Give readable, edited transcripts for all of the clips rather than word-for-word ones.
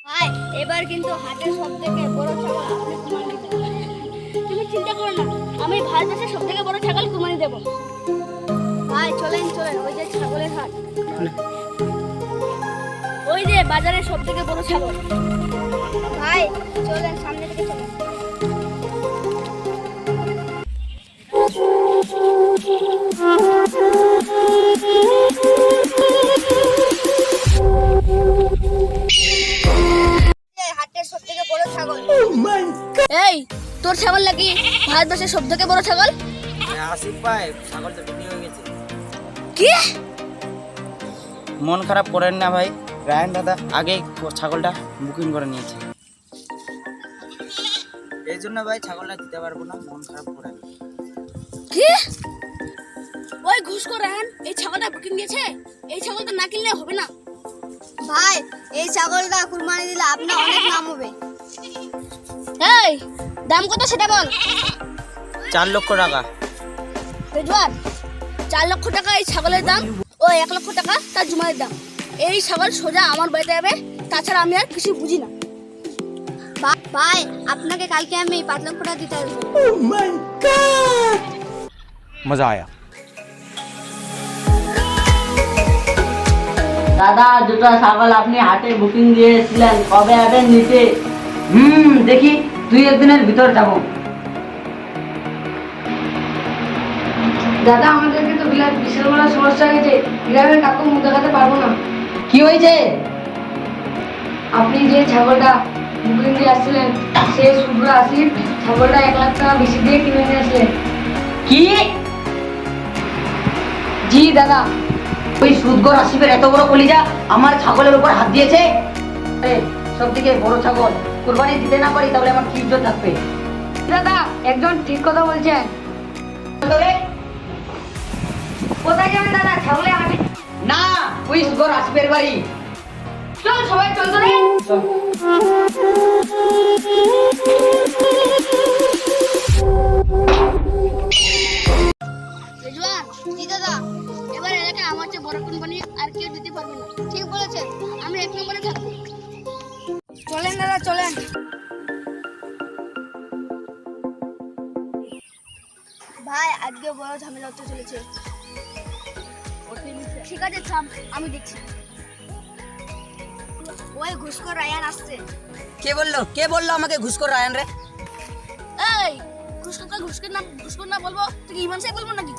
ভাই এবার কিন্তু হাটের সবথেকে বড় ছাগল আপনি কুরবানি দেবেন। তুমি চিন্তা করো না, আমি ভারতবর্ষের সবথেকে বড় ছাগল কুরবানি দেব। ভাই চলেন চলেন, ওই যে ছাগলের হাট, ওই যে বাজারের সবথেকে বড় ছাগল। ভাই চলেন, সামনে থেকে চলেন। হাটের সবথেকে বড় ছাগল। এই তোর ছাগল নাকি ভারতবর্ষের সবথেকে বড় ছাগল? আসিফ ভাই, ছাগলটা বিক্রি হয়ে গেছে। কি? মন খারাপ করেন না ভাই, রায়ন দাদা আগেই ছাগলটা বুকিং করে নিয়েছে। এই জন্য ভাই ছাগলটা দিতে পারবো না, মন খারাপ করেন। কি? ওই ঘুষখোর রায়ন এই ছাগলটা বুকিং দিয়েছে, এই ছাগলটা না কিনলে হবে না। ভাই এই ছাগলটা কুরবানি দিলে আপনার অনেক নাম হবে। এই দাম কত সেটা বল। 4 লক্ষ টাকা। রেজওয়ান, 4 লক্ষ টাকা এই ছাগলের দাম, ও 1 লক্ষ টাকা তার জুমাইয়ের দাম। এই ছাগল সোজা আমার বাড়িতে যাবে, তাছাড়া আমি আর কিছু বুঝি না। ভাই আপনাকে কালকে আমি 5 লক্ষ টাকা দিতে আসবো। मजा आया। দাদা দুটো ছাগল আপনি হাটে বুকিং দিয়েছিলেন, কবে আসবেন নিতে? দেখি 2-1 দিনের ভিতর যাব। দাদা আমাদেরকে তো বিশাল বড় সমস্যা হয়েছে, গ্রামের কাকু মুখ দেখাতে পারবো না। কি হয়েছে? আপনি যে ছাগলটা বুকিং দিয়ে আসছিলেন, সে শুভ্র আসিফ ছাগলটা 1 লাখ টাকা বেশি দিয়ে কিনে নিয়ে আসলেন। কি? জি দাদা। ওই সুদগর আসিফের এত বড় কলিজা আমার ছাগলের উপর হাত দিয়েছে। সব থেকে বড় ছাগল কুরবানি দিতে না পারি তাহলে আমার কি ইজ্জত থাকবে? দাদা একজন ঠিক কথা বলছেন। কোথায় যাবেন দাদা? ছাগলে হাটে। না, ওই সুদগর আসিফের বাড়ি। চল সবাই চল তো রে। রেজওয়ান, জি দাদা, এবার এলাকায় আমার চেয়ে বড় কোম্পানি আর কেউ দিতে পারবে না। ঠিক বলেছেন, আমি 1 নম্বরে থাকবো। চলেন দাদা চলেন। ভাই আজকে বড় ঝামেলা হতে চলেছে। ঠিক আছে থাম, আমি দেখছি। ওই ঘুষখোর রায়ান আসছে। কে বললো আমাকে ঘুষখোর রায়ান রে? এই ঘুষখোর না বলবো তুই ইমান সাহেব বলবো নাকি?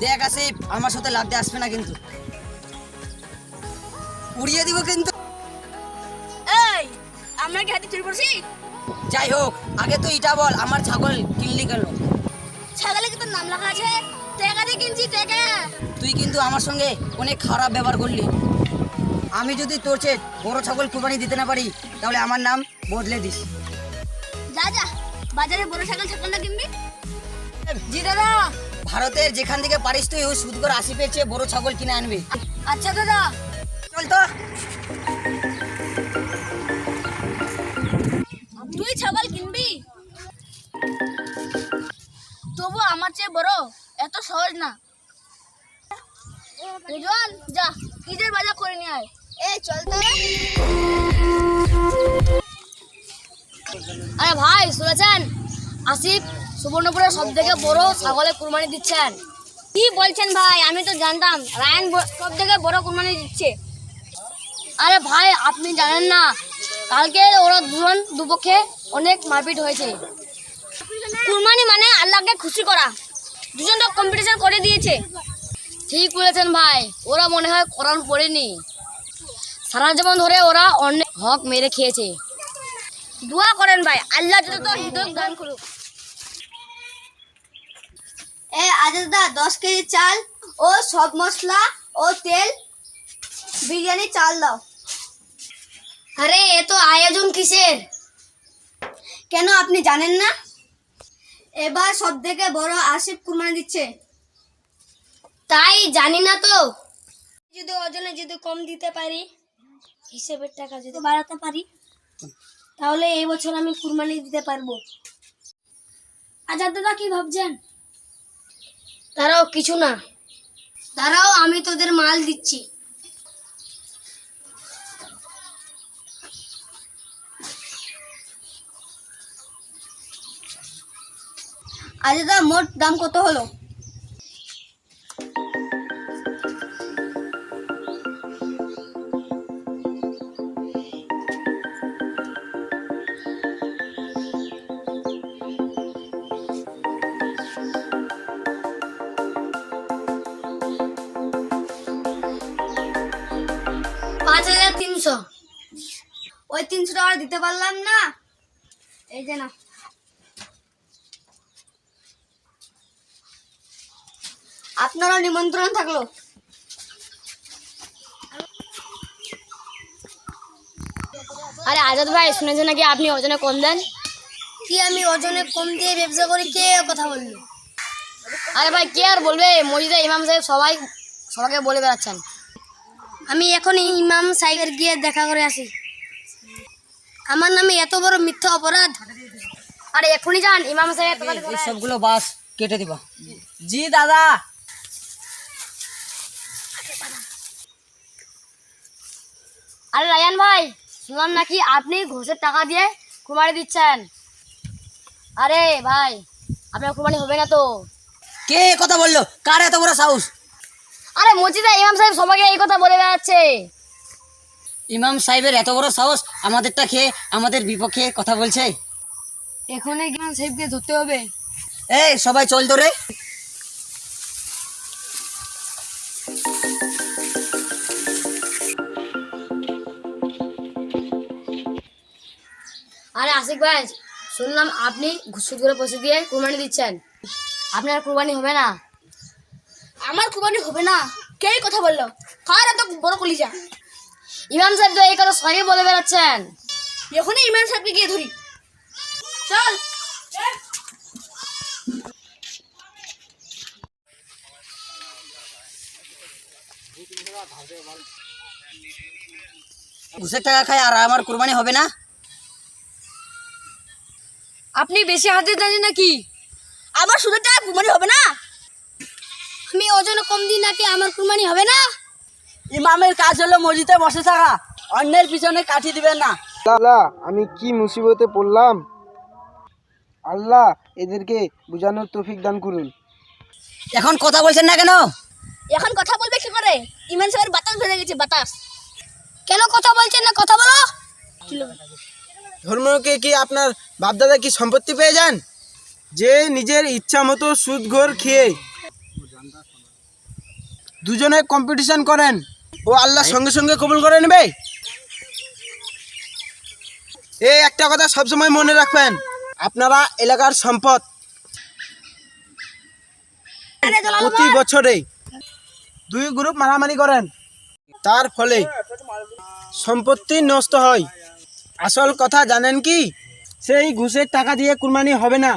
দেখ আসিফ, আমার সাথে লাভ দিয়ে আসবে না কিন্তু, উড়িয়ে দিব কিন্তু। এই আমরা কি হাতে চুরি করছি? যাই হোক, আগে তো এটা বল, আমার ছাগল কিনলি কেন? ছাগলে কি তোর নাম লেখা আছে? টাকা দিয়ে কিনছি, টাকা। তুই কিন্তু আমার সঙ্গে অনেক খারাপ ব্যবহার করলি। আমি যদি তোর চেয়ে বড় ছাগল কুরবানি দিতে না পারি তাহলে আমার নাম বদলে দিস। যা যা, বাজারে বড় ছাগলটা কিনবি। জি দাদা। ভারতের যেখান থেকে পারিস তুই ওই সুদগর আসিফের চেয়ে বড় ছাগল কিনে আনবি। আচ্ছা দাদা। চল তো। তুই ছাগল কিনবি, তবু আমার চেয়ে বড় এত সহজ না। রেজওয়ান যা, ঈদের বাজার করে নিয়ে আয়। এই চল তো। আরে ভাই শুনেছেন, আসিফ সুবর্ণপুরের সব থেকে বড় ছাগলের কুরবানি দিচ্ছেন। কি বলছেন ভাই? আমি তো জানতাম রায়ান সব থেকে বড় কুরবানি দিচ্ছে। আরে ভাই আপনি জানেন না, কালকে ওরা দুপক্ষে অনেক মারপিট হয়েছে। কুরবানি মানে আল্লাহকে খুশি করা, দুজন তো কম্পিটিশন করে দিয়েছে। ঠিক বলেছেন ভাই, ওরা মনে হয় কোরআন পড়েনি, সারা জীবন ধরে ওরা অনেক হক মেরে খেয়েছে। দোয়া করেন ভাই, আল্লাহ যত তো হৃদয় দান করুক। আজাদা 10 কেজি চাল ও সব মশলা ও তেল বিরিয়ানি চাল দাও। আরে এ তো আয়োজন কিসের? কেন আপনি জানেন না? এবার সব থেকে বড় আসিফ কুরবানি দিচ্ছে। তাই জানি না তো। যদি ওজনে যদি কম দিতে পারি, হিসেবের টাকা যদি বাড়াতে পারি, তাহলে এই বছর আমি কুরবানি দিতে পারবো। আজাদ দাদা কি ভাবছেন? তারাও কিছু না, তারাও আমি তোদের মাল দিচ্ছি। আচ্ছা দাদা, মোট দাম কত হলো? $5,300। ওই 300 টাকা দিতে পারলাম না, এই যে না। আপনারও নিমন্ত্রণ থাকলো। আরে আজাদ ভাই, শুনেছে নাকি আপনি ওজনে কম দেন? কি আমি ওজনে কম দিয়ে ব্যবসা করি? কে কথা বললো? আরে ভাই, কে আর বলবে, মসজিদে ইমাম সাহেব সবাইকে বলে বেড়াচ্ছেন। আমি এখন ইমাম সাহেবের গিয়ে দেখা করে আসি। আমার নামে এত বড় মিথ্যা অপরাধ। আরে এখনই যান, ইমাম সাহেব এই সবগুলো বাস কেটে দিবা। জি দাদা। আরে রায়ান ভাই, শুনলাম নাকি আপনি ঘুষের টাকা দিয়ে কুরবানি দিচ্ছেন। আরে ভাই, আপনার কুরবানি হবে না তো? কে কথা বললো? কার এত বড় সাহস? আরে মসজিদে ইমাম সাহেব সবাইকে এই কথা বলে বেড়াচ্ছে। ইমাম সাহেবের এত বড় সাহস আমাদেরটা খেয়ে আমাদের বিপক্ষে কথা বলছে। এখনই ইমাম সাহেবকে ধরতে হবে। এই সবাই চল তো রে। আরে আশিক ভাই, শুনলাম আপনি ঘুষ করে পয়সা দিয়ে কুরবানি দিচ্ছেন। আপনার কুরবানি হবে না। আমার কুরবানি হবে না? কে কথা বললো? কার এত বড় কলিজা? ইমাম সাহেব তো এই কথা সবাইকে বলে বেড়াচ্ছেন। এখনই ইমাম সাহেবকে গিয়ে ধরি। চল। ঘুষের টাকা খায় আর আমার কুরবানি হবে না? আপনি বেশি হাতে দেন নাকি? আমার সুদের টাকা কুরবানি হবে না? আমি ওজনে কম দিই নাকি আমার কুরবানি হবে না? ইমামের কাজ হলো মসজিদে বসে থাকা, অন্যের পিছনে কাঠি দিবেন না। আল্লাহ, আমি কি মুসিবতে পড়লাম। আল্লাহ এদেরকে বোঝানোর তৌফিক দান করুন। এখন কথা বলছেন না কেন? এখন কথা বলবে কি করে? ইমাম সাহেবের বাতাস বেড়ে গেছে, বাতাস। কেন কথা বলছেন না? কথা বলো। ধর্মকে কি আপনার বাপদাদা কি সম্পত্তি পেয়ে যান যে নিজের ইচ্ছা মতো সুদঘর খেয়ে দুজনে কম্পিটিশন করেন ও আল্লাহ সঙ্গে সঙ্গে কবুল করে নেবে? এই একটা কথা সবসময় মনে রাখবেন, আপনারা এলাকার সম্পদ। প্রতি বছরে 2 গ্রুপ মারামারি করেন, তার ফলে সম্পত্তি নষ্ট হয়। আসল কথা জানেন কি? সেই ঘুষের টাকা দিয়ে কুরবানি হবে না।